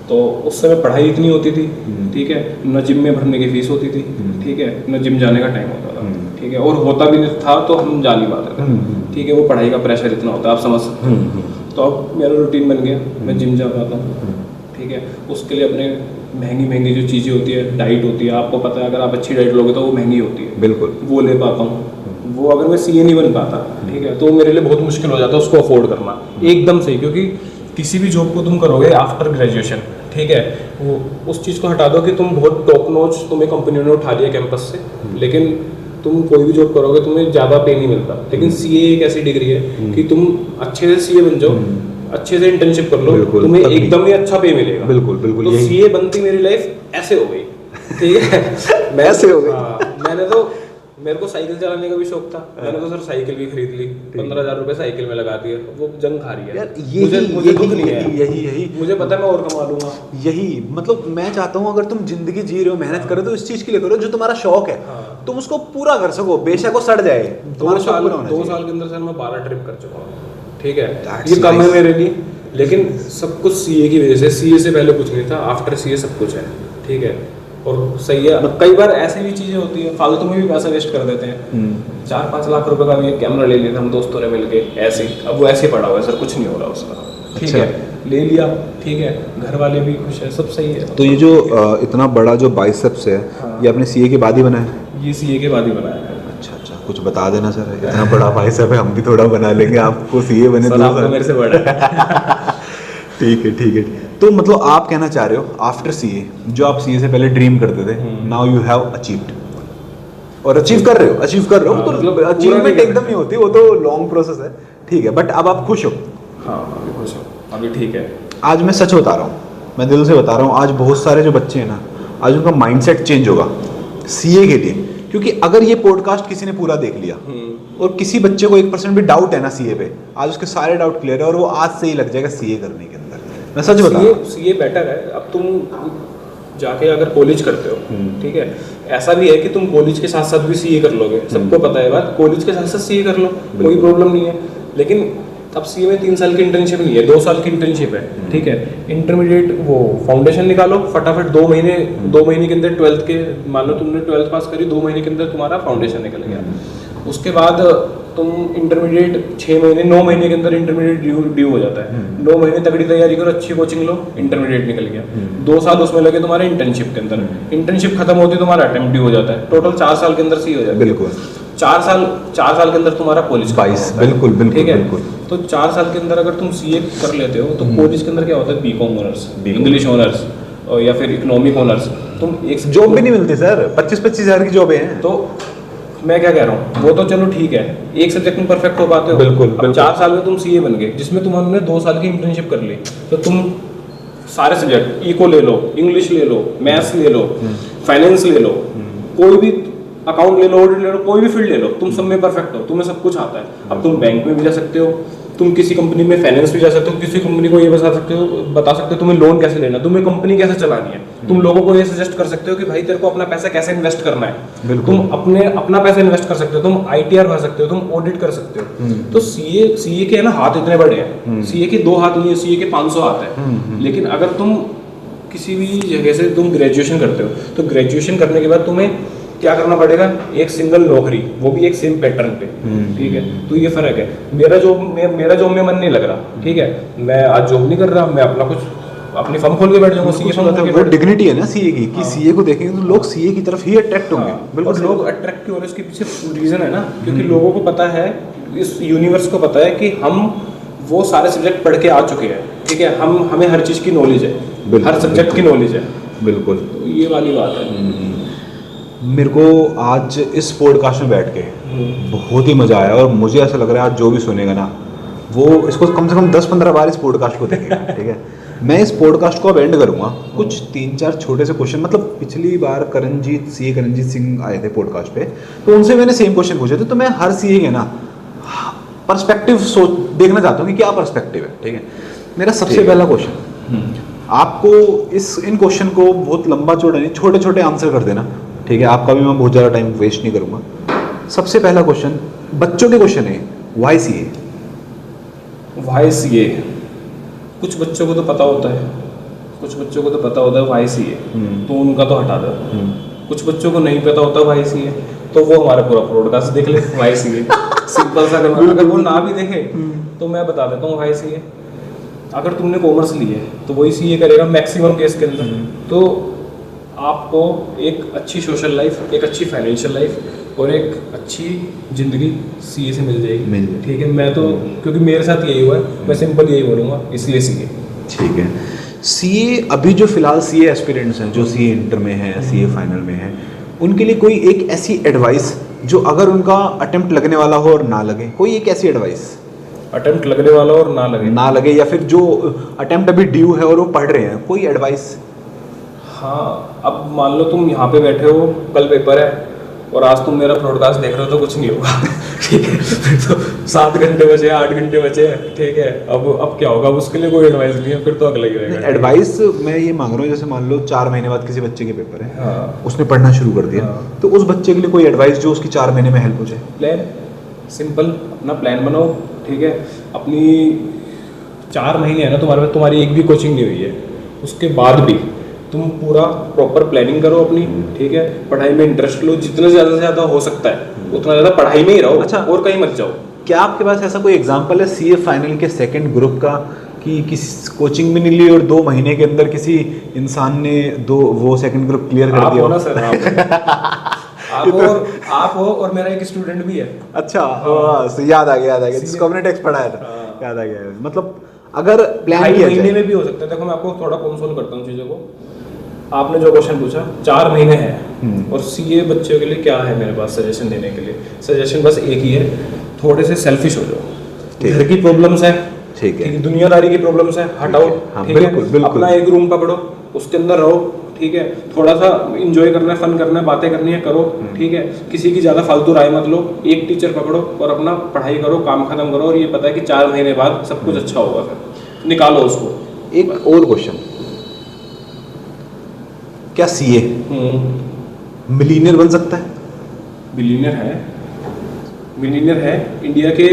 तो उस समय पढ़ाई इतनी होती थी, ठीक है, न जिम में भरने की फीस होती थी, ठीक है, न जिम जाने का टाइम होता था, ठीक है, और होता भी नहीं था तो हम जा नहीं पाते थे, ठीक है, वो पढ़ाई का प्रेशर इतना होता है, आप समझ सकते हैं। तो अब मेरा रूटीन बन गया, मैं जिम जा पाता हूँ, ठीक है, उसके लिए अपने महंगी जो चीज़ें होती है, डाइट होती है, आपको पता है अगर आप अच्छी डाइट लोगे तो वो महंगी होती है, बिल्कुल, वो ले पाता हूँ। वो अगर मैं सीए नहीं बन पाता, ठीक है, तो मेरे लिए बहुत मुश्किल हो जाता है उसको अफोर्ड करना एकदम से, क्योंकि किसी भी जॉब को तुम करोगे आफ्टर ग्रेजुएशन ठीक है, वो उस चीज़ को हटा दो कि तुम बहुत टॉप नॉच तुम्हें कंपनियों ने उठा लिया कैंपस से, लेकिन तुम कोई भी जॉब करोगे तुम्हें ज़्यादा पे नहीं मिलता। लेकिन सीए एक ऐसी डिग्री है कि तुम अच्छे से सीए बन जाओ, अच्छे से इंटर्नशिप कर लो, तुम्हें एकदम ही अच्छा पे मिलेगा। बिल्कुल बिल्कुल। तो सीए बनती मेरी लाइफ ऐसे हो गई, ठीक है। मैं ऐसे हो गई। मैंने तो, मेरे को साइकिल चलाने का भी शौक था, मैंने तो सर साइकिल भी खरीद ली, 15,000 रुपए साइकिल में लगा दिए, वो जंग खा रही है यार। मुझे दुख नहीं है, यही मुझे पता है मैं और कमा लूंगा। यही मतलब मैं चाहता हूँ अगर तुम जिंदगी जी रहे हो, मेहनत करो तो इस चीज के लिए करो जो तुम्हारा शौक है, तुम उसको पूरा कर सको, बेशक वो सड़ जाए। 2 साल के अंदर सर मैं 12 ट्रिप कर चुका हूँ, ठीक है। ये कम है मेरे लिए, लेकिन सब कुछ सीए की वजह से। सीए से पहले कुछ नहीं था, आफ्टर सीए सब कुछ है, ठीक है। और सही है, कई बार ऐसी भी चीजें होती है, फालतू में भी पैसा वेस्ट कर देते हैं। 4-5 लाख रुपए का भी एक कैमरा ले लिया था हम दोस्तों ने मिलके ऐसे, अब वो ऐसे पड़ा हुआ है सर, कुछ नहीं हो रहा उसका, ठीक है, ले लिया, ठीक है, घर वाले भी खुश है, सब सही है। तो ये जो इतना बड़ा जो बाइसेप्स है, ये आपने सीए के बाद ही बनाया है? ये सीए के बाद ही बनाया है। अच्छा, कुछ बता देना सर, इतना बड़ा बाइसेप है, हम भी थोड़ा बना लेंगे, आपको सीए बने सर आपको मेरे से बड़ा है। ठीक है। तो मतलब आप कहना चाह रहे हो आफ्टर सीए, जो आप सीए से पहले ड्रीम करते थे, नाउ यू हैव अचीव्ड, और अचीव कर रहे हो। तो मतलब अचीवमेंट एकदम नहीं होती, वो तो लॉन्ग प्रोसेस है, ठीक है। बट अब आप खुश हो? हाँ अभी खुश हो, अभी ठीक है। आज मैं सच बता रहा हूँ, मैं दिल से बता रहा हूँ, आज बहुत सारे जो बच्चे हैं ना, आज उनका माइंडसेट चेंज होगा सीए के लिए। क्योंकि अगर ये पॉडकास्ट किसी ने पूरा देख लिया और किसी बच्चे को 1% भी डाउट है ना सीए पे, आज उसके सारे डाउट क्लियर है और वो आज से ही लग जाएगा सीए करने के अंदर। मैं सच बता रहा हूँ, सीए बेटर है। अब तुम जाके अगर कॉलेज करते हो, ठीक है, ऐसा भी है कि तुम कॉलेज के साथ साथ भी सीए कर लोगे, सबको पता है बात, कॉलेज के साथ साथ सीए कर लो, कोई प्रॉब्लम नहीं है। लेकिन अब सीए में 3 साल की इंटर्नशिप नहीं है, 2 साल की इंटर्नशिप है, ठीक है। इंटरमीडिएट वो फाउंडेशन निकालो फटाफट, 2 महीने के अंदर 12th के, मान लो तुमने 12th पास करी, 2 महीने के अंदर तुम्हारा फाउंडेशन निकल गया। उसके बाद तुम इंटरमीडिएट 6 महीने 9 महीने के अंदर इंटरमीडिएट ड्यू हो जाता है। 9 महीने तगड़ी तैयारी करो, अच्छी कोचिंग लो, इंटरमीडिएट निकल गया। 2 साल उसमें लगे तुम्हारे इंटर्नशिप के अंदर, इंटर्नशिप खत्म होती है तुम्हारा अटेम्प्ट ड्यू हो जाता है। टोटल 4 साल के अंदर सी हो जाता है। बिल्कुल 4 साल के अंदर तुम्हारा कॉलेज 22, बिल्कुल, ठीक है। बिल्कुल। तो 4 साल के अंदर अगर तुम सीए कर लेते हो तो कॉलेज के अंदर क्या होता है, बीकॉम ऑनर्स, इंग्लिश ऑनर्स या फिर इकोनॉमिक ऑनर्स, तुम एक जॉब भी नहीं मिलती सर, 25-25 हज़ार की जॉबें हैं। तो मैं क्या कह रहा हूँ, वो तो चलो ठीक है, एक सब्जेक्ट में परफेक्ट हो पाते हो, बिल्कुल। 4 साल में तुम सीए बन गए, जिसमें तुमने 2 साल की इंटर्नशिप कर ली, तो तुम सारे सब्जेक्ट, इको ले लो, इंग्लिश ले लो, मैथ्स ले लो, फाइनेंस ले लो, कोई भी अकाउंट ले लो, ऑडिट ले लो, कोई भी फील्ड ले लो, तुम सब में परफेक्ट हो, तुम्हें सब कुछ आता है। अब तुम बैंक में भी जा सकते हो, तुम किसी कंपनी में फाइनेंस भी जा सकते हो, किसी कंपनी को ये बता सकते हो तुम्हें लोन कैसे लेना, तुम्हें कंपनी कैसे चलानी है, तुम लोगों को ये सजेस्ट कर सकते हो कि भाई तेरे को अपना पैसा कैसे इन्वेस्ट करना है, तुम अपना पैसा इन्वेस्ट कर सकते हो, तुम आईटीआर भर सकते हो, तुम ऑडिट कर सकते हो। तो सीए के है ना हाथ इतने बड़े हैं, सीए के 2 हाथ नहीं है, सीए के 500 हाथ है। लेकिन अगर तुम किसी भी जगह से तुम ग्रेजुएशन करते हो, तो ग्रेजुएशन करने के बाद तुम्हें क्या करना पड़ेगा, एक सिंगल नौकरी, वो भी एक सेम पैटर्न पे, ठीक है। तो ये फर्क है। मेरा जॉब में मन नहीं लग रहा, ठीक है, मैं आज जॉब नहीं कर रहा, मैं अपना कुछ अपनी फर्म खोल के बैठ जाऊंगा, सीए फर्म खोल के। वो डिग्निटी है ना सीए की, कि सीए को देखेंगे तो लोग सीए की तरफ ही अट्रैक्ट होंगे। बिल्कुल, लोग अट्रैक्ट क्यों हो रहे हैं, उसके पीछे रीजन है ना, क्योंकि लोगों को पता है, इस यूनिवर्स को पता है कि हम वो सारे सब्जेक्ट पढ़ के आ चुके हैं, ठीक है, हमें हर चीज़ की नॉलेज है, हर सब्जेक्ट की नॉलेज है। बिल्कुल, तो ये वाली बात है। मेरे को आज इस पॉडकास्ट में बैठ के बहुत ही मज़ा आया, और मुझे ऐसा लग रहा है आज जो भी सुनेगा ना, वो इसको कम से कम 10-15 बार इस पॉडकास्ट को देखेगा, ठीक है। मैं इस पॉडकास्ट को अब एंड करूँगा, कुछ 3-4 छोटे से क्वेश्चन, मतलब पिछली बार करणजीत सिंह आए थे पॉडकास्ट पे, तो उनसे मैंने सेम क्वेश्चन पूछे थे। तो मैं हर सीए के ना पर्सपेक्टिव देखना चाहता हूँ कि क्या पर्सपेक्टिव है, ठीक है। मेरा सबसे पहला क्वेश्चन, आपको इन क्वेश्चन को बहुत लंबा चौड़ा नहीं, छोटे छोटे आंसर कर देना, ठीक है। आपका भी मैं बहुत ज़्यादा टाइम वेस्ट नहीं करूँगा। सबसे पहला क्वेश्चन बच्चों के क्वेश्चन है, वाई सीए? कुछ बच्चों को तो पता होता है वाई सीए, तो उनका तो हटा दो। कुछ बच्चों को नहीं पता होता वाई सीए, तो वो हमारा पूरा पॉडकास्ट देख ले, वाई सीए सिंपल सा। अगर वो ना भी देखे तो मैं बता देता हूँ वाई सीए। अगर तुमने कॉमर्स ली है तो वही सीए करेगा मैक्सिमम केस के अंदर। तो आपको एक अच्छी सोशल लाइफ, एक अच्छी फाइनेंशियल लाइफ और एक अच्छी ज़िंदगी सीए से मिल जाएगी, ठीक है। मैं तो, क्योंकि मेरे साथ यही हुआ है, मैं सिंपल यही बोलूँगा, इसलिए सीए। ठीक है, सीए अभी जो फिलहाल सीए एस्पिरेंट्स हैं, जो सीए इंटर में हैं, सीए फाइनल में हैं, उनके लिए कोई एक ऐसी एडवाइस जो अगर उनका अटेम्प्ट लगने वाला हो और ना लगे, कोई एक ऐसी एडवाइस? अटेम्प्ट लगने वाला और ना लगे या फिर जो अटेम्प्ट अभी ड्यू है और वो पढ़ रहे हैं, कोई एडवाइस? हाँ, अब मान लो तुम यहाँ पे बैठे हो, कल पेपर है और आज तुम मेरा ब्रॉडकास्ट देख रहे हो तो कुछ नहीं होगा। ठीक है, फिर तो 7 घंटे बचे, 8 घंटे बचे, ठीक है, अब क्या होगा? उसके लिए कोई एडवाइस नहीं है, फिर तो अगला ही रहेगा। एडवाइस मैं ये मांग रहा हूँ, जैसे मान लो 4 महीने बाद किसी बच्चे के पेपर है, हाँ, उसने पढ़ना शुरू कर दिया, हाँ, तो उस बच्चे के लिए कोई एडवाइस जो उसकी 4 महीने में हेल्प हो जाए? प्लान सिंपल, अपना प्लान बनाओ, ठीक है। अपनी 4 महीने है ना तुम्हारे पास, तुम्हारी एक भी कोचिंग नहीं हुई है, उसके बाद भी तुम पूरा प्रॉपर प्लानिंग करो अपनी, ठीक है। पढ़ाई में इंटरेस्ट लो, जितना ज़्यादा से ज़्यादा हो सकता है उतना ज़्यादा पढ़ाई में ही रहो। अच्छा, और कहीं मत जाओ। क्या आपके पास ऐसा कोई एग्जांपल है सीए फाइनल के सेकंड ग्रुप का कि किसी कोचिंग में नहीं ली और 2 महीने के अंदर किसी इंसान ने वो सेकंड ग्रुप क्लियर कर दिया? आप हो ना सर, आप हो और मेरा एक स्टूडेंट भी है। अच्छा, याद आ गया जिसको हमने टेक्स्ट पढ़ाया था, याद आ गया। मतलब अगर प्लान किया महीने में भी हो सकता है। देखो मैं आपको थोड़ा कंसोल करता हूँ चीज़ों को। आपने जो क्वेश्चन पूछा 4 महीने हैं और सीए बच्चों के लिए क्या है मेरे पास सजेशन देने के लिए? सजेशन बस एक ही है, थोड़े से सेल्फिश हो जाओ। घर की प्रॉब्लम्स है, ठीक है, दुनियादारी की प्रॉब्लम्स है, हटाओ, ठीक है, बिल्कुल। अपना एक रूम पकड़ो, उसके अंदर रहो, ठीक है, थोड़ा सा इंजॉय करना है, फन करना है, बातें करनी है, करो, ठीक है। किसी की ज़्यादा फालतू राय मत लो, एक टीचर पकड़ो और अपना पढ़ाई करो, काम खत्म करो, और ये पता है कि 4 महीने बाद सब कुछ अच्छा होगा, फिर निकालो उसको। एक और क्वेश्चन, क्या सीए मिलीनियर बन सकता है? बिलीनियर है। इंडिया के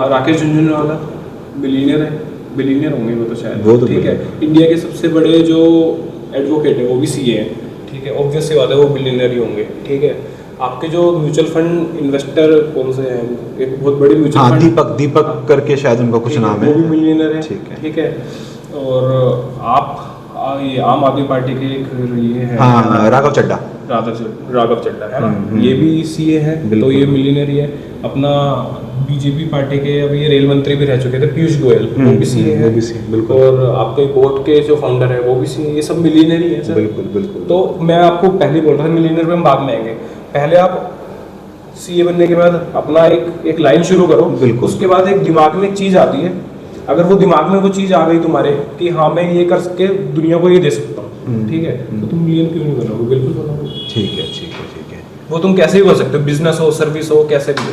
राकेश झुनझुनवाला बिलीनियर होंगे वो तो शायद, वो तो ठीक है। इंडिया के सबसे बड़े जो एडवोकेट है वो भी सीए हैं, ठीक है। ऑब्वियस सी बात है वो बिलीनियर ही होंगे, ठीक है। आपके जो म्यूचुअल फंड इन्वेस्टर कौन से हैं, एक बहुत बड़ी म्यूचुअल फंड दीपक करके शायद उनका कुछ नाम है, वो भी बिलीनियर है, ठीक है। और आप ये आम आदमी पार्टी के एक ये है, हाँ, राघव चड्ढा है ना, ये भी सीए है, तो ये मिलीनियर ही है। अपना बीजेपी पार्टी के अभी ये रेल मंत्री भी रह चुके थे पीयूष गोयल, वो भी सीए है, बिल्कुल। और आपके बोर्ड के जो फाउंडर है वो भी सीए, ये सब मिलीनियर ही है सर, बिल्कुल। तो मैं आपको पहले ही बोल रहा था मिलीनियर पे हम बाद में आएंगे। पहले आप सीए बनने के बाद अपना एक लाइन शुरू करो, उसके बाद एक दिमाग में एक चीज़ आती है, अगर वो दिमाग में वो चीज़ आ गई तुम्हारे कि हाँ मैं ये कर सके दुनिया को ये दे सकता हूँ, ठीक है, तो तुम मिलियन क्यों नहीं बनाओगे? बिल्कुल बनाओगे। ठीक है। वो तुम कैसे भी कर सकते हो, बिजनेस हो, सर्विस हो, कैसे भी हो,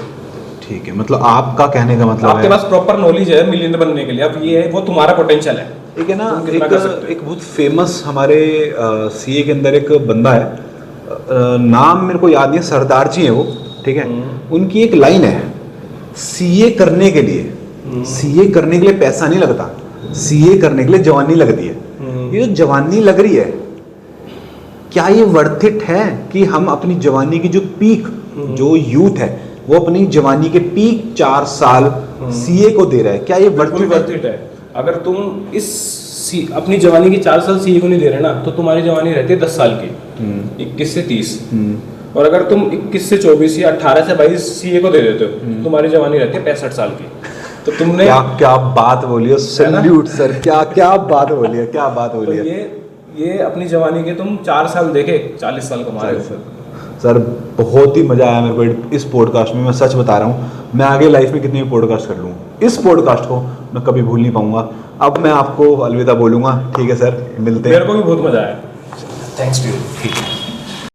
ठीक है। मतलब आपका कहने का मतलब आपके पास प्रॉपर नॉलेज है मिलियन बनने के लिए, अब ये है वो तुम्हारा पोटेंशियल है, ठीक है ना। एक बहुत फेमस हमारे सीए के अंदर एक बंदा है, नाम मेरे को याद नहीं है, सरदार जी है वो, ठीक है। उनकी एक लाइन है, सीए करने के लिए पैसा नहीं लगता, सीए करने के लिए जवानी लगती है। ये जो जवानी लग रही है, क्या ये वर्थ इट है कि हम अपनी जवानी की जो पीक, जो यूथ है, वो अपनी जवानी के पीक 4 साल सीए को दे रहा है? क्या ये वर्थ इट है? अगर तुम अपनी जवानी की 4 साल सीए को नहीं दे रहे ना, तो तुम्हारी जवानी रहती है 10 साल की, 21 से 30। और अगर तुम 21 से 24 या 18 से 22 सीए को दे देते हो, तो तुम्हारी जवानी रहती है 65 साल की। तो तुमने क्या बात बोली है, सैल्यूट सर, क्या बात बोली है, तो ये अपनी जवानी के तुम 4 साल देखे 40 साल कमा रहे हो। सर बहुत ही मजा आया मेरे को इस पॉडकास्ट में, मैं सच बता रहा हूँ, मैं आगे लाइफ में कितने भी पॉडकास्ट कर लूँ, इस पॉडकास्ट को मैं कभी भूल नहीं पाऊंगा। अब मैं आपको अलविदा बोलूंगा, ठीक है सर, मिलते हैं। मेरे को भी बहुत मजा आया, थैंक्स टू यू। ठीक है।